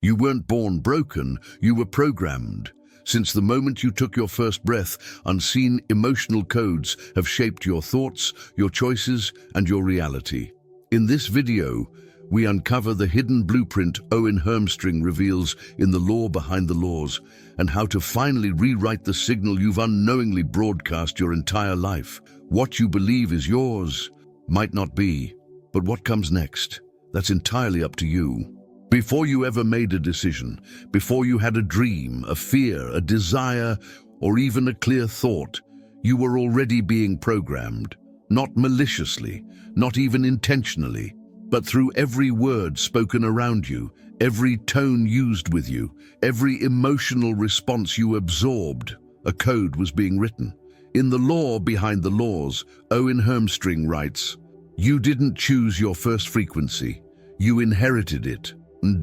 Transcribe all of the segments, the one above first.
You weren't born broken, you were programmed. Since the moment you took your first breath, unseen emotional codes have shaped your thoughts, your choices, and your reality. In this video, we uncover the hidden blueprint Owen Hermstring reveals in The Law Behind the Laws, and how to finally rewrite the signal you've unknowingly broadcast your entire life. What you believe is yours might not be, but what comes next, that's entirely up to you. Before you ever made a decision, before you had a dream, a fear, a desire, or even a clear thought, you were already being programmed. Not maliciously, not even intentionally, but through every word spoken around you, every tone used with you, every emotional response you absorbed, a code was being written. In The Law Behind the Laws, Owen Hermstring writes, "You didn't choose your first frequency, you inherited it. And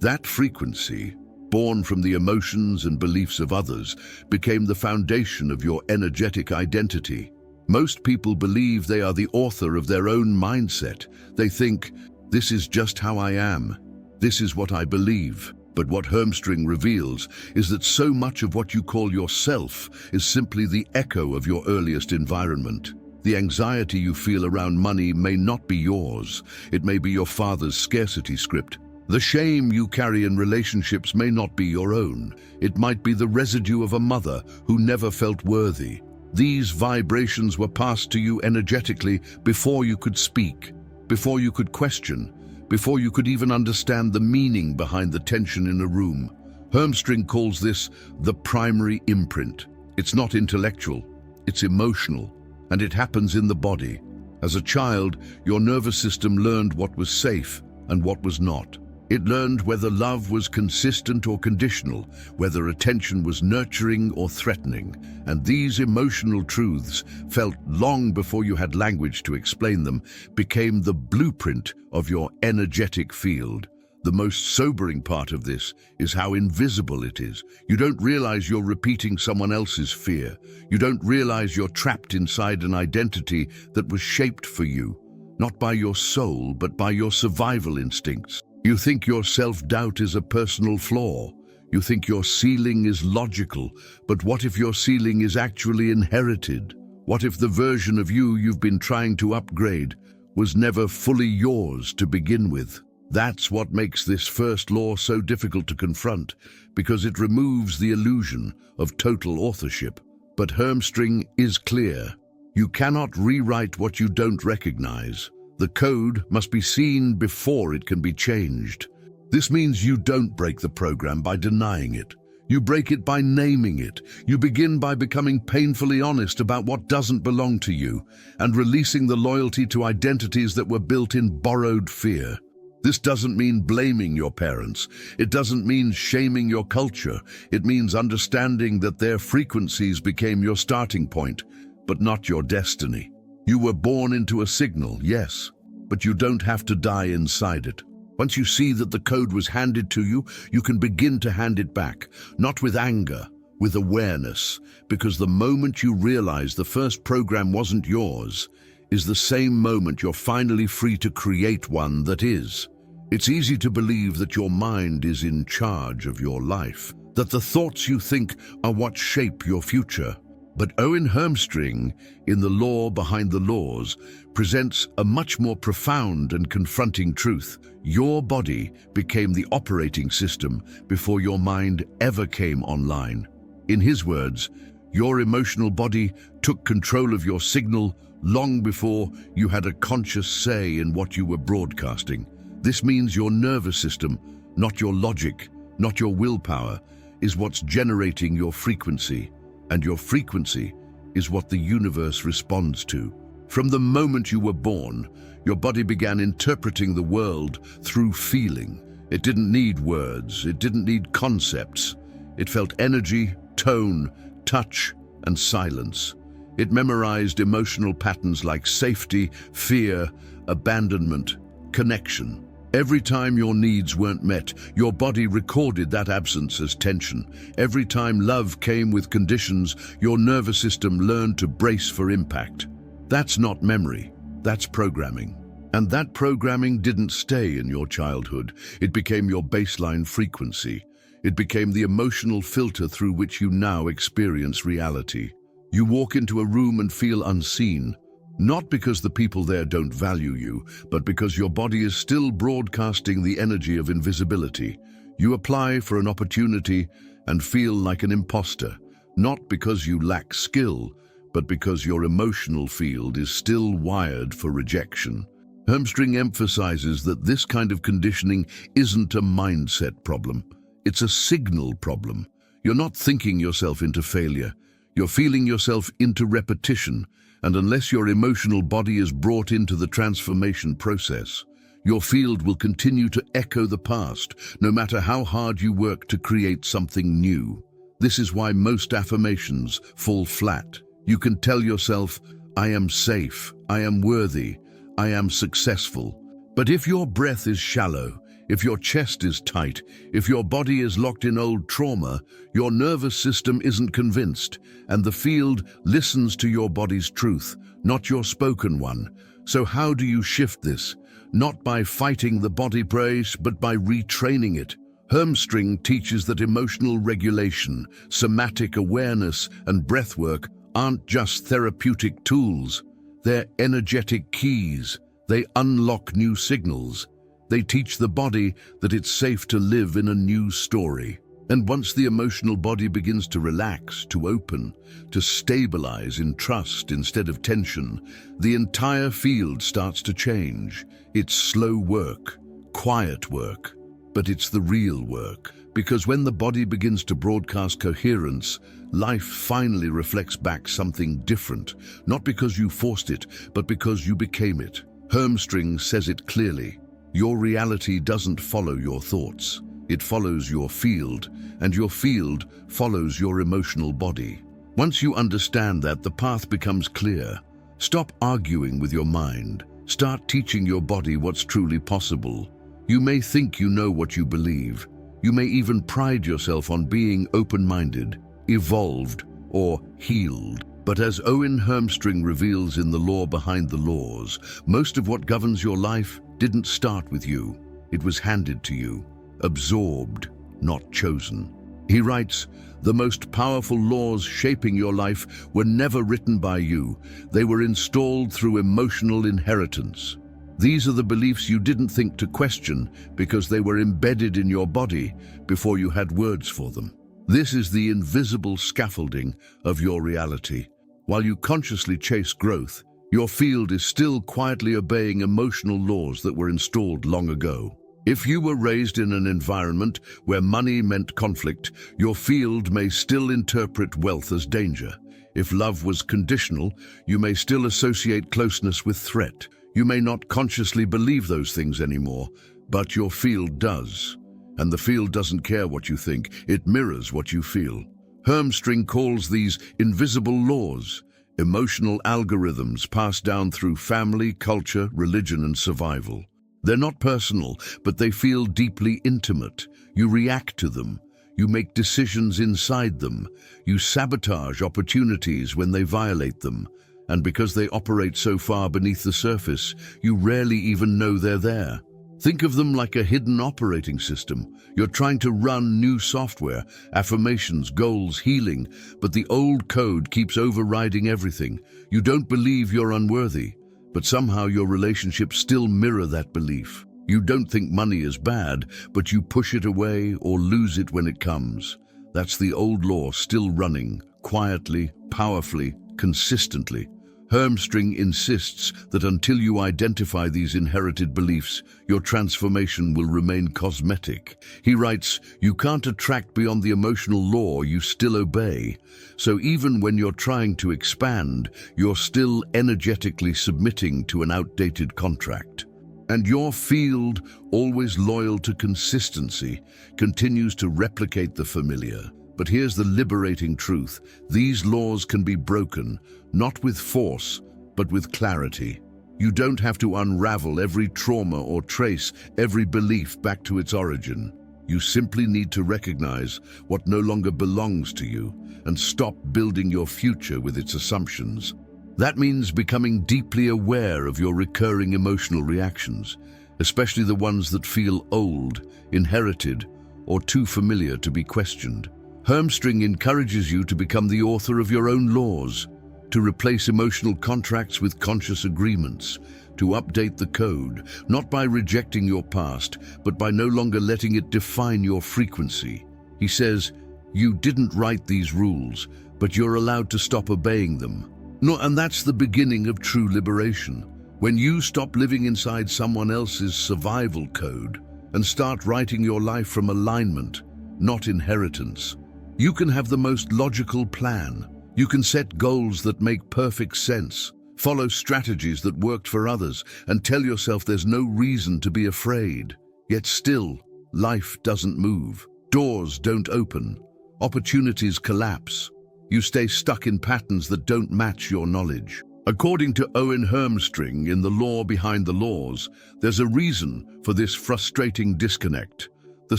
that frequency, born from the emotions and beliefs of others, became the foundation of your energetic identity." Most people believe they are the author of their own mindset. They think, "This is just how I am. This is what I believe." But what Hermstring reveals is that so much of what you call yourself is simply the echo of your earliest environment. The anxiety you feel around money may not be yours. It may be your father's scarcity script. The shame you carry in relationships may not be your own. It might be the residue of a mother who never felt worthy. These vibrations were passed to you energetically before you could speak, before you could question, before you could even understand the meaning behind the tension in a room. Hermstring calls this the primary imprint. It's not intellectual, it's emotional, and it happens in the body. As a child, your nervous system learned what was safe and what was not. It learned whether love was consistent or conditional, whether attention was nurturing or threatening. And these emotional truths, felt long before you had language to explain them, became the blueprint of your energetic field. The most sobering part of this is how invisible it is. You don't realize you're repeating someone else's fear. You don't realize you're trapped inside an identity that was shaped for you, not by your soul, but by your survival instincts. You think your self-doubt is a personal flaw. You think your ceiling is logical, but what if your ceiling is actually inherited? What if the version of you you've been trying to upgrade was never fully yours to begin with? That's what makes this first law so difficult to confront, because it removes the illusion of total authorship. But Hermstring is clear. You cannot rewrite what you don't recognize. The code must be seen before it can be changed. This means you don't break the program by denying it. You break it by naming it. You begin by becoming painfully honest about what doesn't belong to you and releasing the loyalty to identities that were built in borrowed fear. This doesn't mean blaming your parents. It doesn't mean shaming your culture. It means understanding that their frequencies became your starting point, but not your destiny. You were born into a signal, yes, but you don't have to die inside it. Once you see that the code was handed to you, you can begin to hand it back, not with anger, with awareness, because the moment you realize the first program wasn't yours is the same moment you're finally free to create one that is. It's easy to believe that your mind is in charge of your life, that the thoughts you think are what shape your future. But Owen Hermstring, in The Law Behind the Laws, presents a much more profound and confronting truth. Your body became the operating system before your mind ever came online. In his words, your emotional body took control of your signal long before you had a conscious say in what you were broadcasting. This means your nervous system, not your logic, not your willpower, is what's generating your frequency. And your frequency is what the universe responds to. From the moment you were born, your body began interpreting the world through feeling. It didn't need words, it didn't need concepts. It felt energy, tone, touch, and silence. It memorized emotional patterns like safety, fear, abandonment, connection. Every time your needs weren't met, your body recorded that absence as tension. Every time love came with conditions, your nervous system learned to brace for impact. That's not memory, that's programming. And that programming didn't stay in your childhood. It became your baseline frequency. It became the emotional filter through which you now experience reality. You walk into a room and feel unseen, not because the people there don't value you, but because your body is still broadcasting the energy of invisibility. You apply for an opportunity and feel like an imposter, not because you lack skill, but because your emotional field is still wired for rejection. Hermstring emphasizes that this kind of conditioning isn't a mindset problem. It's a signal problem. You're not thinking yourself into failure. You're feeling yourself into repetition, and unless your emotional body is brought into the transformation process, your field will continue to echo the past, no matter how hard you work to create something new. This is why most affirmations fall flat. You can tell yourself, "I am safe, I am worthy, I am successful." But if your breath is shallow, if your chest is tight, if your body is locked in old trauma, your nervous system isn't convinced, and the field listens to your body's truth, not your spoken one. So how do you shift this? Not by fighting the body praise, but by retraining it. Hermstring teaches that emotional regulation, somatic awareness, and breathwork aren't just therapeutic tools. They're energetic keys. They unlock new signals. They teach the body that it's safe to live in a new story. And once the emotional body begins to relax, to open, to stabilize in trust instead of tension, the entire field starts to change. It's slow work, quiet work, but it's the real work. Because when the body begins to broadcast coherence, life finally reflects back something different, not because you forced it, but because you became it. Hermstring says it clearly. Your reality doesn't follow your thoughts. It follows your field, and your field follows your emotional body. Once you understand that, the path becomes clear. Stop arguing with your mind. Start teaching your body what's truly possible. You may think you know what you believe. You may even pride yourself on being open-minded, evolved, or healed. But as Owen Hermstring reveals in The Law Behind the Laws, most of what governs your life didn't start with you. It was handed to you, absorbed, not chosen. He writes, "The most powerful laws shaping your life were never written by you. They were installed through emotional inheritance. These are the beliefs you didn't think to question because they were embedded in your body before you had words for them." This is the invisible scaffolding of your reality. While you consciously chase growth, your field is still quietly obeying emotional laws that were installed long ago. If you were raised in an environment where money meant conflict, your field may still interpret wealth as danger. If love was conditional, you may still associate closeness with threat. You may not consciously believe those things anymore, but your field does. And the field doesn't care what you think, it mirrors what you feel. Hermstring calls these invisible laws, emotional algorithms passed down through family, culture, religion, and survival. They're not personal, but they feel deeply intimate. You react to them. You make decisions inside them. You sabotage opportunities when they violate them. And because they operate so far beneath the surface, you rarely even know they're there. Think of them like a hidden operating system. You're trying to run new software, affirmations, goals, healing, but the old code keeps overriding everything. You don't believe you're unworthy, but somehow your relationships still mirror that belief. You don't think money is bad, but you push it away or lose it when it comes. That's the old law still running, quietly, powerfully, consistently. Hermstring insists that until you identify these inherited beliefs, your transformation will remain cosmetic. He writes, "You can't attract beyond the emotional law you still obey. So even when you're trying to expand, you're still energetically submitting to an outdated contract." And your field, always loyal to consistency, continues to replicate the familiar. But here's the liberating truth. These laws can be broken, not with force, but with clarity. You don't have to unravel every trauma or trace every belief back to its origin. You simply need to recognize what no longer belongs to you and stop building your future with its assumptions. That means becoming deeply aware of your recurring emotional reactions, especially the ones that feel old, inherited, or too familiar to be questioned. Hermstring encourages you to become the author of your own laws, to replace emotional contracts with conscious agreements, to update the code, not by rejecting your past, but by no longer letting it define your frequency. He says, you didn't write these rules, but you're allowed to stop obeying them. No, and that's the beginning of true liberation. When you stop living inside someone else's survival code and start writing your life from alignment, not inheritance, you can have the most logical plan. You can set goals that make perfect sense, follow strategies that worked for others, and tell yourself there's no reason to be afraid. Yet still, life doesn't move. Doors don't open. Opportunities collapse. You stay stuck in patterns that don't match your knowledge. According to Owen Hermstring in The Law Behind the Laws, there's a reason for this frustrating disconnect. The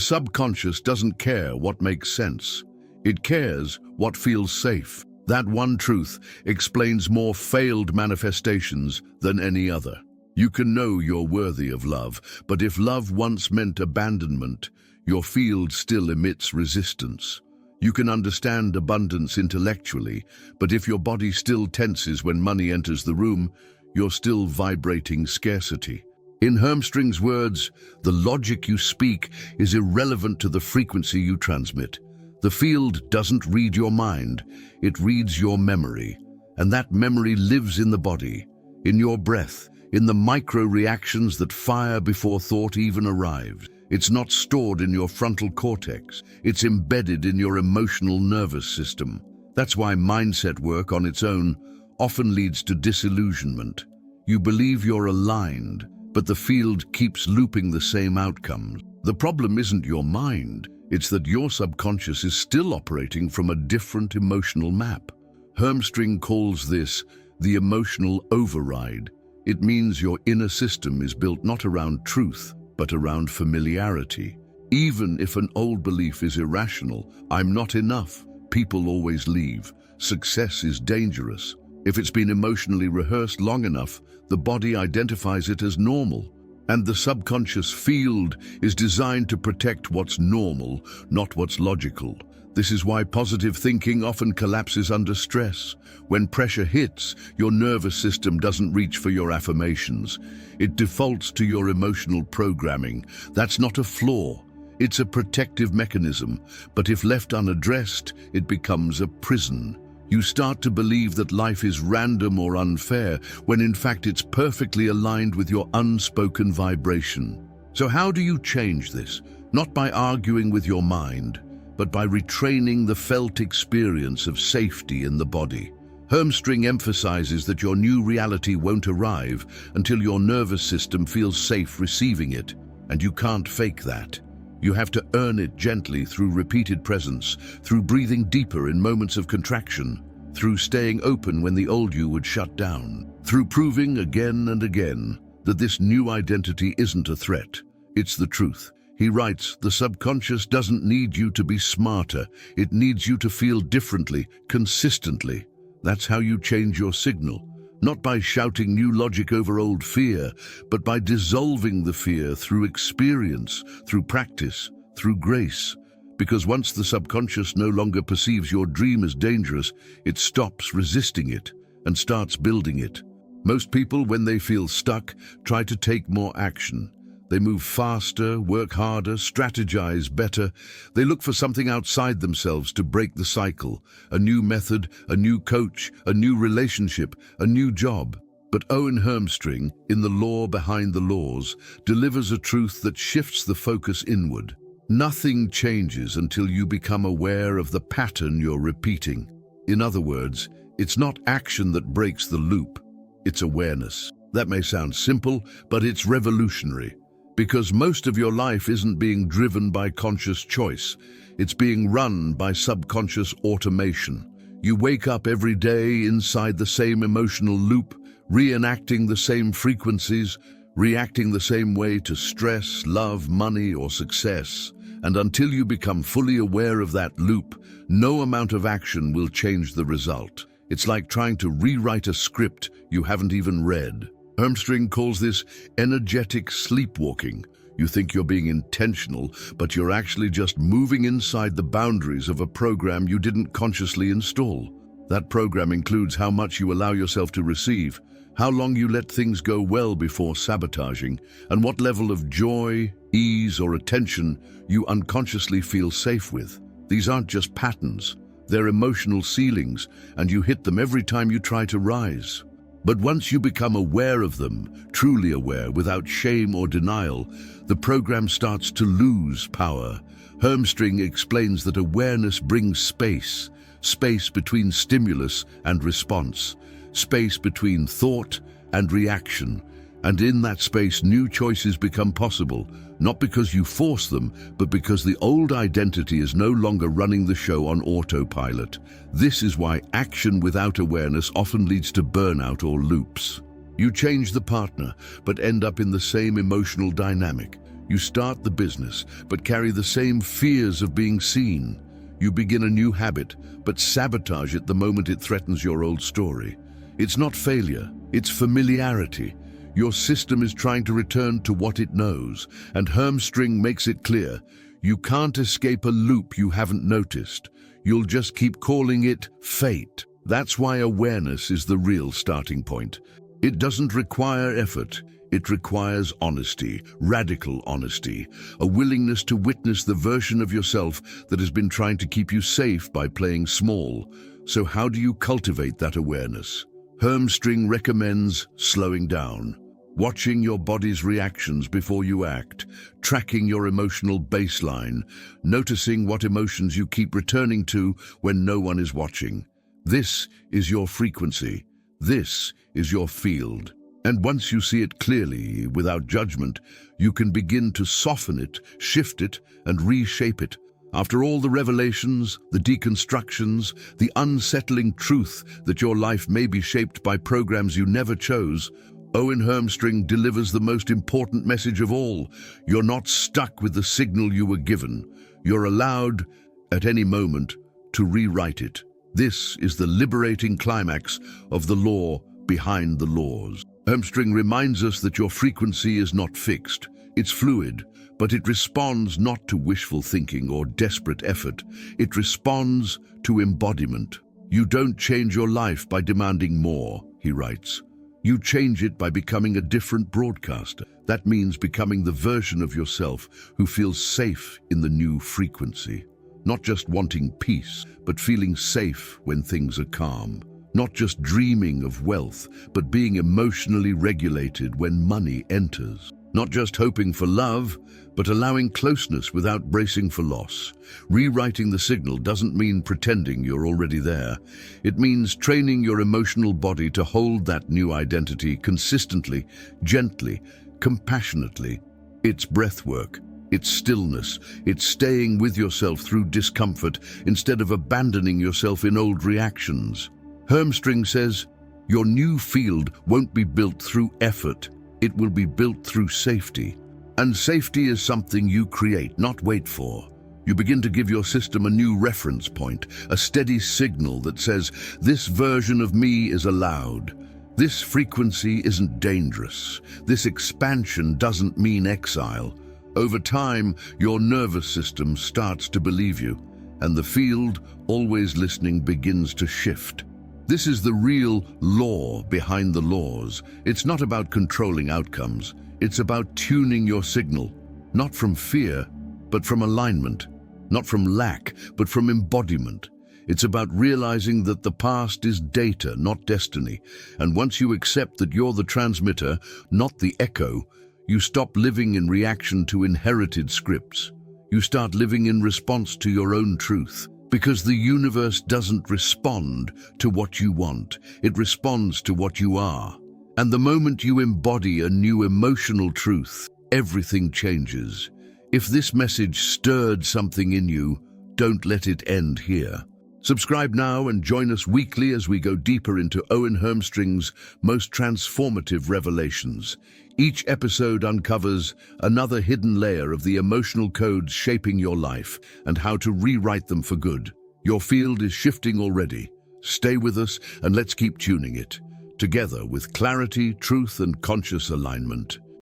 subconscious doesn't care what makes sense. It cares what feels safe. That one truth explains more failed manifestations than any other. You can know you're worthy of love, but if love once meant abandonment, your field still emits resistance. You can understand abundance intellectually, but if your body still tenses when money enters the room, you're still vibrating scarcity. In Hermstring's words, the logic you speak is irrelevant to the frequency you transmit. The field doesn't read your mind, it reads your memory. And that memory lives in the body, in your breath, in the micro-reactions that fire before thought even arrives. It's not stored in your frontal cortex, it's embedded in your emotional nervous system. That's why mindset work on its own often leads to disillusionment. You believe you're aligned, but the field keeps looping the same outcomes. The problem isn't your mind, it's that your subconscious is still operating from a different emotional map. Hermstring calls this the emotional override. It means your inner system is built not around truth, but around familiarity. Even if an old belief is irrational, I'm not enough, people always leave, success is dangerous. If it's been emotionally rehearsed long enough, the body identifies it as normal. And the subconscious field is designed to protect what's normal, not what's logical. This is why positive thinking often collapses under stress. When pressure hits, your nervous system doesn't reach for your affirmations. It defaults to your emotional programming. That's not a flaw. It's a protective mechanism. But if left unaddressed, it becomes a prison. You start to believe that life is random or unfair, when in fact it's perfectly aligned with your unspoken vibration. So how do you change this? Not by arguing with your mind, but by retraining the felt experience of safety in the body. Hermstring emphasizes that your new reality won't arrive until your nervous system feels safe receiving it, and you can't fake that. You have to earn it gently through repeated presence, through breathing deeper in moments of contraction, through staying open when the old you would shut down, through proving again and again that this new identity isn't a threat, it's the truth. He writes, the subconscious doesn't need you to be smarter, it needs you to feel differently, consistently. That's how you change your signal. Not by shouting new logic over old fear, but by dissolving the fear through experience, through practice, through grace. Because once the subconscious no longer perceives your dream as dangerous, it stops resisting it and starts building it. Most people, when they feel stuck, try to take more action. They move faster, work harder, strategize better. They look for something outside themselves to break the cycle. A new method, a new coach, a new relationship, a new job. But Owen Hermstring, in The Law Behind the Laws, delivers a truth that shifts the focus inward. Nothing changes until you become aware of the pattern you're repeating. In other words, it's not action that breaks the loop, it's awareness. That may sound simple, but it's revolutionary. Because most of your life isn't being driven by conscious choice. It's being run by subconscious automation. You wake up every day inside the same emotional loop, reenacting the same frequencies, reacting the same way to stress, love, money, or success. And until you become fully aware of that loop, no amount of action will change the result. It's like trying to rewrite a script you haven't even read. Hermstring calls this energetic sleepwalking. You think you're being intentional, but you're actually just moving inside the boundaries of a program you didn't consciously install. That program includes how much you allow yourself to receive, how long you let things go well before sabotaging, and what level of joy, ease, or attention you unconsciously feel safe with. These aren't just patterns, they're emotional ceilings, and you hit them every time you try to rise. But once you become aware of them, truly aware, without shame or denial, the program starts to lose power. Hermstring explains that awareness brings space, space between stimulus and response, space between thought and reaction. And in that space, new choices become possible, not because you force them, but because the old identity is no longer running the show on autopilot. This is why action without awareness often leads to burnout or loops. You change the partner, but end up in the same emotional dynamic. You start the business, but carry the same fears of being seen. You begin a new habit, but sabotage it the moment it threatens your old story. It's not failure, it's familiarity. Your system is trying to return to what it knows, and Hermstring makes it clear. You can't escape a loop you haven't noticed. You'll just keep calling it fate. That's why awareness is the real starting point. It doesn't require effort. It requires honesty, radical honesty, a willingness to witness the version of yourself that has been trying to keep you safe by playing small. So how do you cultivate that awareness? Hermstring recommends slowing down, watching your body's reactions before you act, tracking your emotional baseline, noticing what emotions you keep returning to when no one is watching. This is your frequency. This is your field. And once you see it clearly, without judgment, you can begin to soften it, shift it, and reshape it. After all the revelations, the deconstructions, the unsettling truth that your life may be shaped by programs you never chose, Owen Hermstring delivers the most important message of all. You're not stuck with the signal you were given. You're allowed, at any moment, to rewrite it. This is the liberating climax of the law behind the laws. Hermstring reminds us that your frequency is not fixed. It's fluid, but it responds not to wishful thinking or desperate effort. It responds to embodiment. You don't change your life by demanding more, he writes. You change it by becoming a different broadcaster. That means becoming the version of yourself who feels safe in the new frequency. Not just wanting peace, but feeling safe when things are calm. Not just dreaming of wealth, but being emotionally regulated when money enters. Not just hoping for love, but allowing closeness without bracing for loss. Rewriting the signal doesn't mean pretending you're already there. It means training your emotional body to hold that new identity consistently, gently, compassionately. It's breathwork, it's stillness, it's staying with yourself through discomfort instead of abandoning yourself in old reactions. Hermstring says, your new field won't be built through effort. It will be built through safety. And safety is something you create, not wait for. You begin to give your system a new reference point, a steady signal that says, this version of me is allowed. This frequency isn't dangerous. This expansion doesn't mean exile. Over time, your nervous system starts to believe you, and the field, always listening, begins to shift. This is the real law behind the laws. It's not about controlling outcomes. It's about tuning your signal, not from fear, but from alignment, not from lack, but from embodiment. It's about realizing that the past is data, not destiny. And once you accept that you're the transmitter, not the echo, you stop living in reaction to inherited scripts. You start living in response to your own truth. Because the universe doesn't respond to what you want, it responds to what you are. And the moment you embody a new emotional truth, everything changes. If this message stirred something in you, don't let it end here. Subscribe now and join us weekly as we go deeper into Owen Hermstring's most transformative revelations. Each episode uncovers another hidden layer of the emotional codes shaping your life and how to rewrite them for good. Your field is shifting already. Stay with us and let's keep tuning it, together with clarity, truth, and conscious alignment.